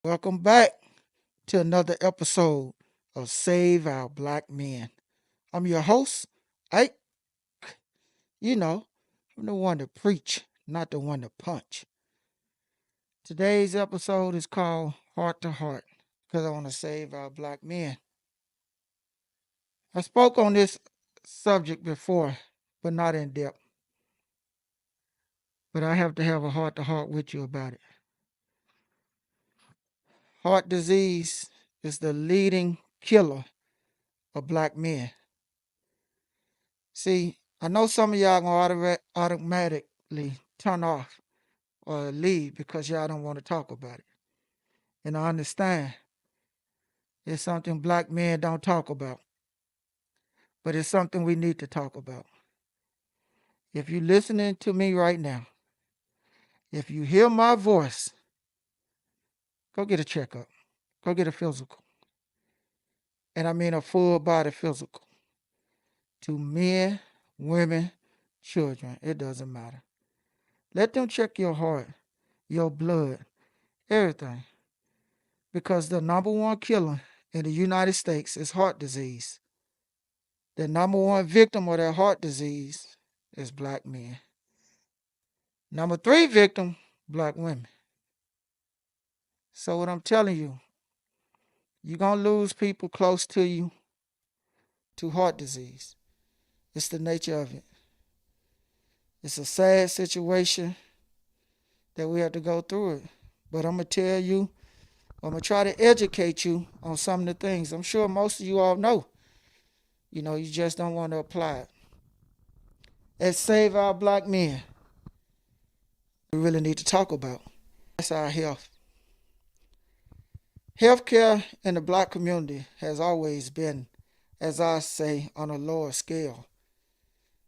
Welcome back to another episode of Save Our Black Men. I'm your host, Ike. You know, I'm the one to preach, not the one to punch. Today's episode is called Heart to Heart because I want to save our black men. I spoke on this subject before, but not in depth. But I have to have a heart to heart with you about it. Heart disease is the leading killer of black men. See, I know some of y'all gonna automatically turn off or leave because y'all don't want to talk about it. And I understand it's something black men don't talk about, but it's something we need to talk about. If you're listening to me right now, if you hear my voice, go get a checkup, go get a physical. And I mean a full body physical to men, women, children. It doesn't matter. Let them check your heart, your blood, everything. Because the number one killer in the United States is heart disease. The number one victim of that heart disease is black men. Number three victim, black women. So what I'm telling you, you're going to lose people close to you to heart disease. It's the nature of it. It's a sad situation that we have to go through it. But I'm going to tell you, I'm going to try to educate you on some of the things. I'm sure most of you all know. You just don't want to apply it. Let's save our black men. We really need to talk about. That's our health. Healthcare in the black community has always been, as I say, on a lower scale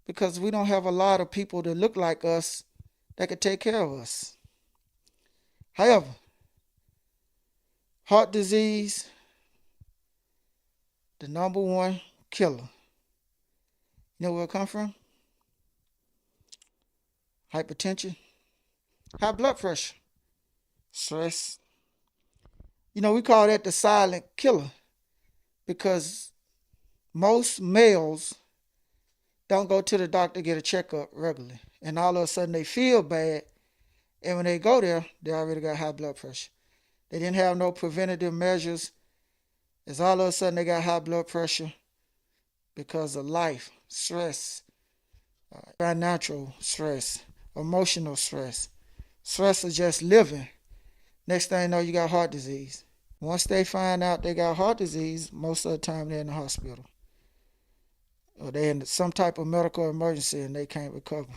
because we don't have a lot of people that look like us that could take care of us. However, heart disease, the number one killer. You know where it comes from? Hypertension, high blood pressure, stress. We call that the silent killer because most males don't go to the doctor to get a checkup regularly. And all of a sudden they feel bad. And when they go there, they already got high blood pressure. They didn't have no preventative measures. It's all of a sudden they got high blood pressure because of life, stress, financial stress, emotional stress. Stress of just living. Next thing you know, you got heart disease. Once they find out they got heart disease, most of the time they're in the hospital. Or they're in some type of medical emergency and they can't recover.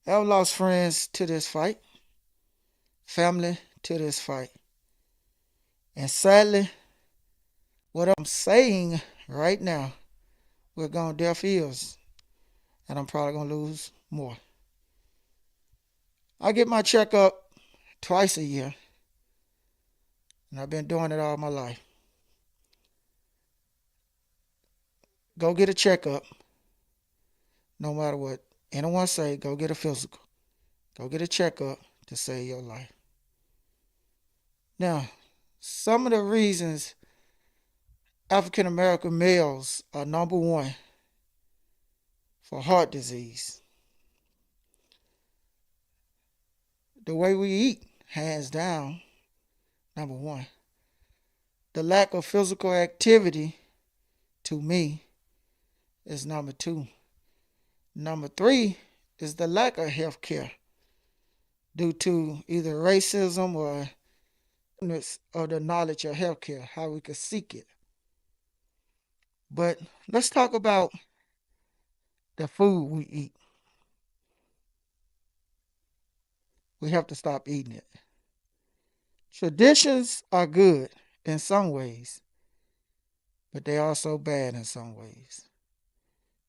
I've lost friends to this fight, family to this fight. And sadly, what I'm saying right now, we're going deaf ears. And I'm probably going to lose more. I get my checkup twice a year. And I've been doing it all my life. Go get a checkup. No matter what anyone say, go get a physical. Go get a checkup to save your life. Now, some of the reasons African American males are number one for heart disease. The way we eat, hands down, number one. The lack of physical activity, to me, is number two. Number three is the lack of health care due to either racism or of the knowledge of health care, how we could seek it. But let's talk about the food we eat. We have to stop eating it. Traditions are good in some ways, but they're also bad in some ways.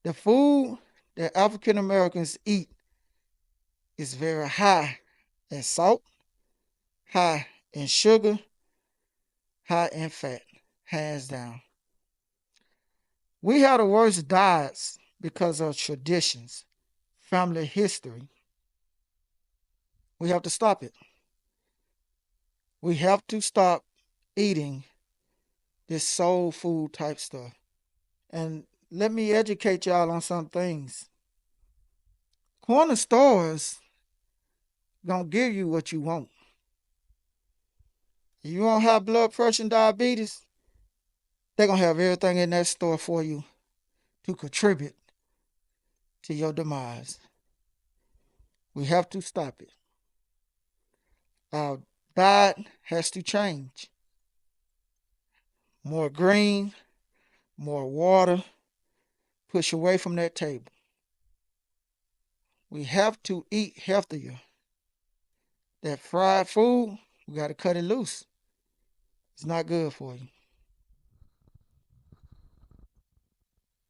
The food that African Americans eat is very high in salt, high in sugar, high in fat, hands down. We have the worst diets because of traditions, family history. We have to stop it. We have to stop eating this soul food type stuff. And let me educate y'all on some things. Corner stores gonna give you what you want. If you don't have blood pressure and diabetes, they're gonna have everything in that store for you to contribute to your demise. We have to stop it. Our diet has to change. More green, more water, push away from that table. We have to eat healthier. That fried food, we got to cut it loose. It's not good for you.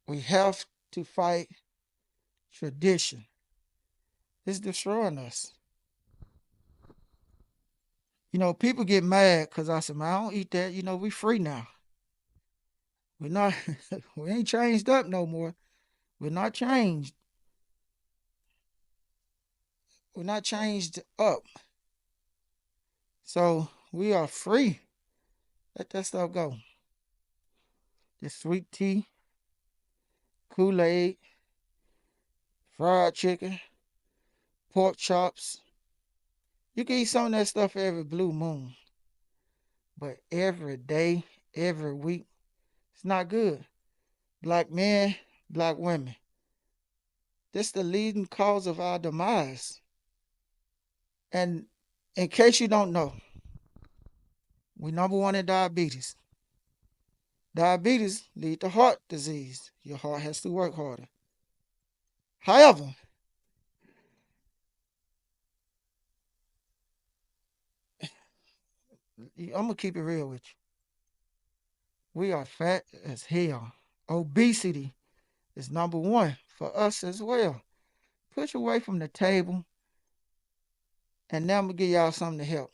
We have to fight tradition. It's destroying us. People get mad because I said, man, I don't eat that. We free now. We're not, we ain't changed up no more. We're not changed. We're not changed up. So we are free. Let that stuff go. This sweet tea, Kool-Aid, fried chicken, pork chops. You can eat some of that stuff every blue moon. But every day, every week, it's not good. Black men, black women. This the leading cause of our demise. And in case you don't know, we number one in diabetes. Diabetes lead to heart disease. Your heart has to work harder. However, I'm gonna keep it real with you. We are fat as hell. Obesity is number one for us as well. Push away from the table, and now I'm gonna give y'all something to help.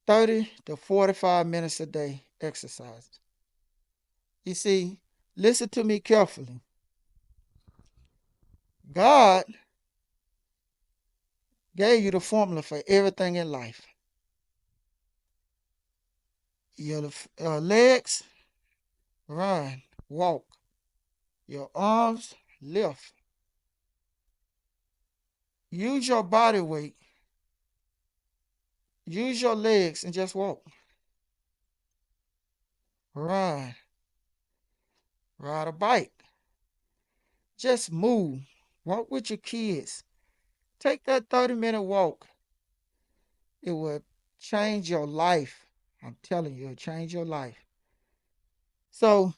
30 to 45 minutes a day exercise. You see, listen to me carefully. God gave you the formula for everything in life. Your legs, run, walk. Your arms, lift. Use your body weight. Use your legs and just walk. Run. Ride a bike. Just move. Walk with your kids. Take that 30-minute walk. It will change your life. I'm telling you, it'll change your life. So,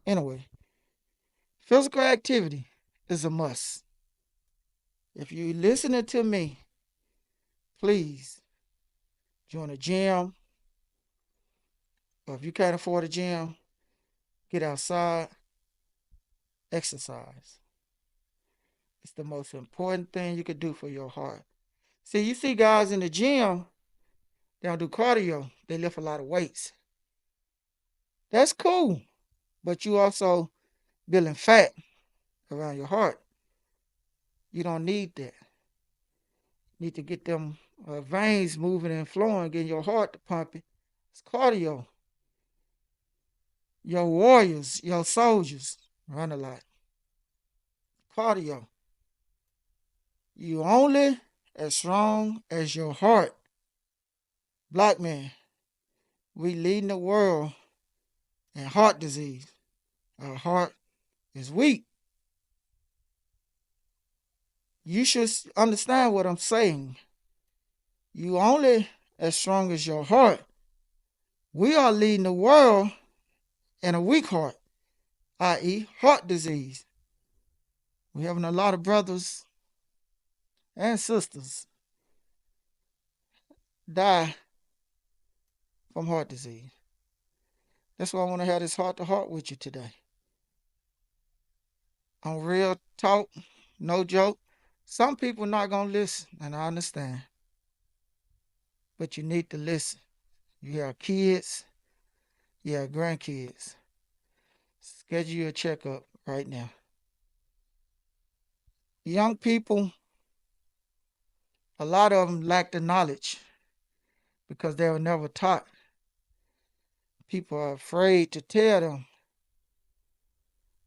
anyway, physical activity is a must. If you're listening to me, please join a gym. Or if you can't afford a gym, get outside, exercise. It's the most important thing you could do for your heart. See, you see guys in the gym, they don't do cardio, they lift a lot of weights. That's cool, but you also building fat around your heart. You don't need that. You need to get them veins moving and flowing, getting your heart to pumping. It's cardio. Your warriors, your soldiers run a lot. Cardio. You only as strong as your heart. Black man, we leading the world in heart disease. Our heart is weak. You should understand what I'm saying. You only as strong as your heart. We are leading the world in a weak heart, i.e., heart disease. We're having a lot of brothers and sisters die from heart disease. That's why I want to have this heart to heart with you today. On real talk, no joke. Some people not gonna listen, and I understand. But you need to listen. You have kids, you have grandkids. Schedule your checkup right now. Young people, a lot of them lack the knowledge because they were never taught. People are afraid to tell them.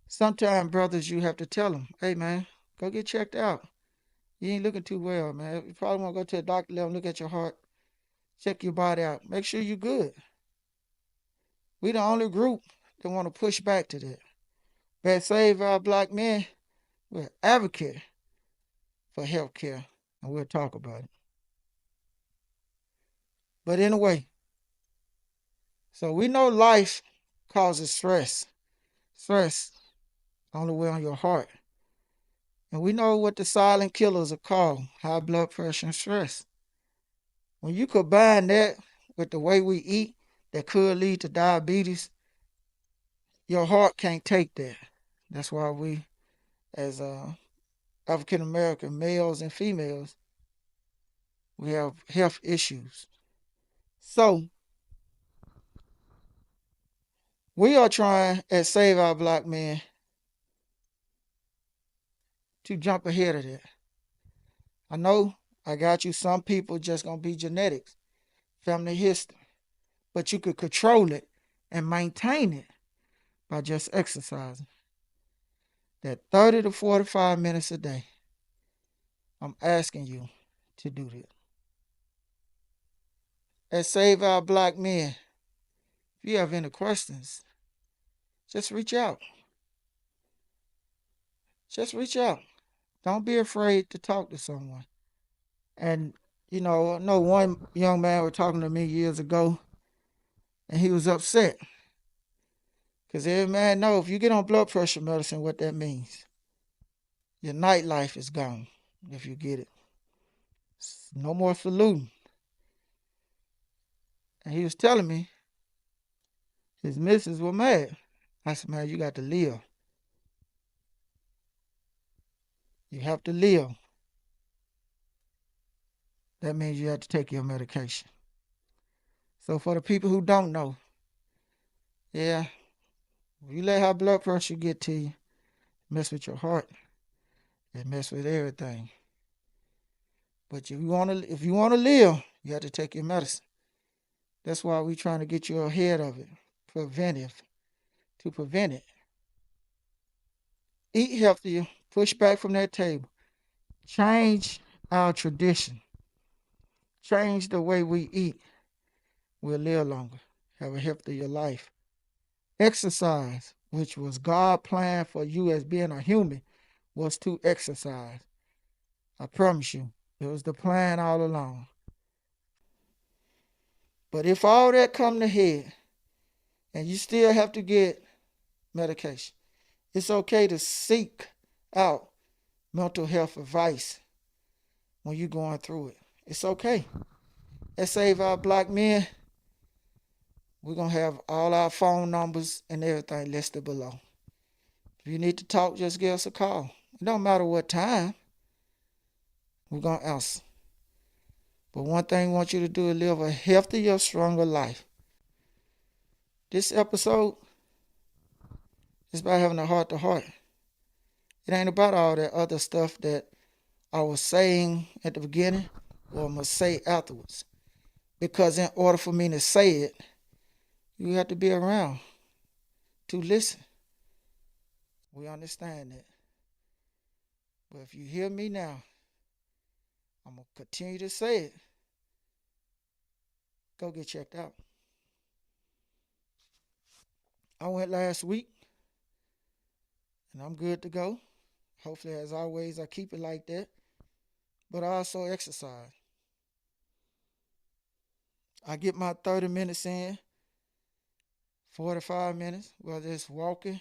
Sometimes, brothers, you have to tell them, hey, man, go get checked out. You ain't looking too well, man. You probably want to go to the doctor, let them look at your heart, check your body out, make sure you're good. We the only group that want to push back to that. That Save Our Black Men, we're advocate for health care, and we'll talk about it. But anyway, so we know life causes stress. Stress on the way on your heart. And we know what the silent killers are called, high blood pressure and stress. When you combine that with the way we eat that could lead to diabetes, your heart can't take that. That's why we, as African American males and females, we have health issues. So we are trying at Save Our Black Men to jump ahead of that. I know I got you. Some people just gonna be genetics, family history, but you could control it and maintain it by just exercising. That 30 to 45 minutes a day. I'm asking you to do this. At Save Our Black Men, if you have any questions, just reach out. Just reach out. Don't be afraid to talk to someone. And, I know one young man was talking to me years ago, and he was upset. Because every man knows if you get on blood pressure medicine, what that means. Your nightlife is gone if you get it. No more saluting. And he was telling me his missus were mad. I said, man, you got to live. You have to live. That means you have to take your medication. So for the people who don't know, yeah, if you let high blood pressure get to you, mess with your heart, it mess with everything. But if you wanna live, you have to take your medicine. That's why we're trying to get you ahead of it, to prevent it. Eat healthier, push back from that table, change our tradition, change the way we eat. We'll live longer, have a healthier life. Exercise, which was God's plan for you as being a human, was to exercise. I promise you, it was the plan all along. But if all that come to head and you still have to get medication, it's okay to seek out mental health advice when you're going through it. It's okay. At Save Our Black Men, we're going to have all our phone numbers and everything listed below. If you need to talk, just give us a call. It don't matter what time, we're going to answer. But one thing I want you to do is live a healthier, stronger life. This episode is about having a heart to heart. It ain't about all that other stuff that I was saying at the beginning or must say afterwards. Because in order for me to say it, you have to be around to listen. We understand that. But if you hear me now, I'm going to continue to say it. Go get checked out. I went last week, and I'm good to go. Hopefully, as always, I keep it like that. But I also exercise. I get my 30 minutes in, 45 minutes, whether it's walking,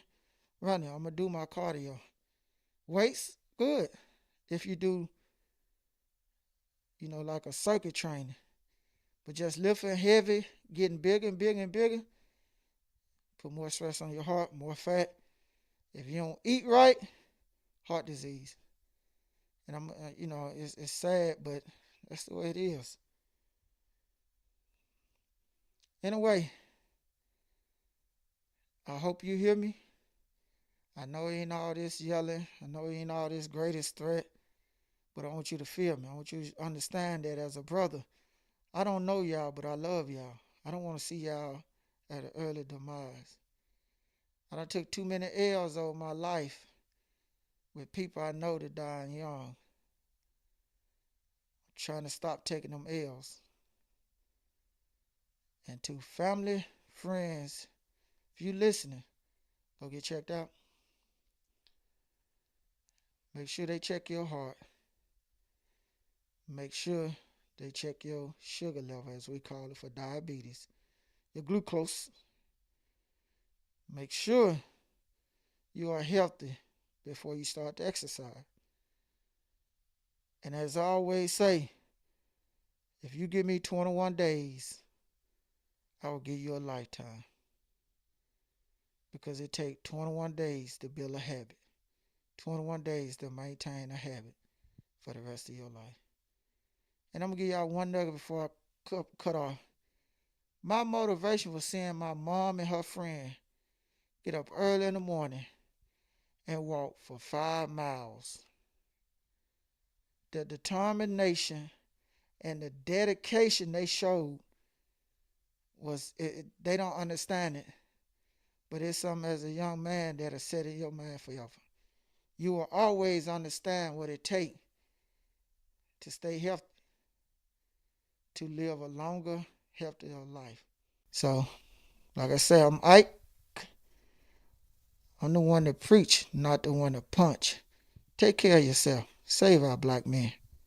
running. I'm going to do my cardio. Weights, good. If you do, like a circuit training. But just lifting heavy, getting bigger and bigger and bigger, put more stress on your heart, more fat. If you don't eat right, heart disease. And it's sad, but that's the way it is. Anyway, I hope you hear me. I know it ain't all this yelling. I know it ain't all this greatest threat. But I want you to feel me. I want you to understand that as a brother, I don't know y'all, but I love y'all. I don't want to see y'all at an early demise. I done took too many L's over my life with people I know that dying young. I'm trying to stop taking them L's. And to family, friends, if you listening, go get checked out. Make sure they check your heart. Make sure they check your sugar level, as we call it, for diabetes. Your glucose. Make sure you are healthy before you start to exercise. And as I always say, if you give me 21 days, I will give you a lifetime. Because it takes 21 days to build a habit. 21 days to maintain a habit for the rest of your life. And I'm going to give y'all one nugget before I cut off. My motivation was seeing my mom and her friend get up early in the morning and walk for 5 miles. The determination and the dedication they showed they don't understand it, but it's something as a young man that'll set in your mind forever. You will always understand what it takes to stay healthy, to live a longer, healthier life. So, like I said, I'm Ike. I'm the one to preach, not the one to punch. Take care of yourself. Save our black men.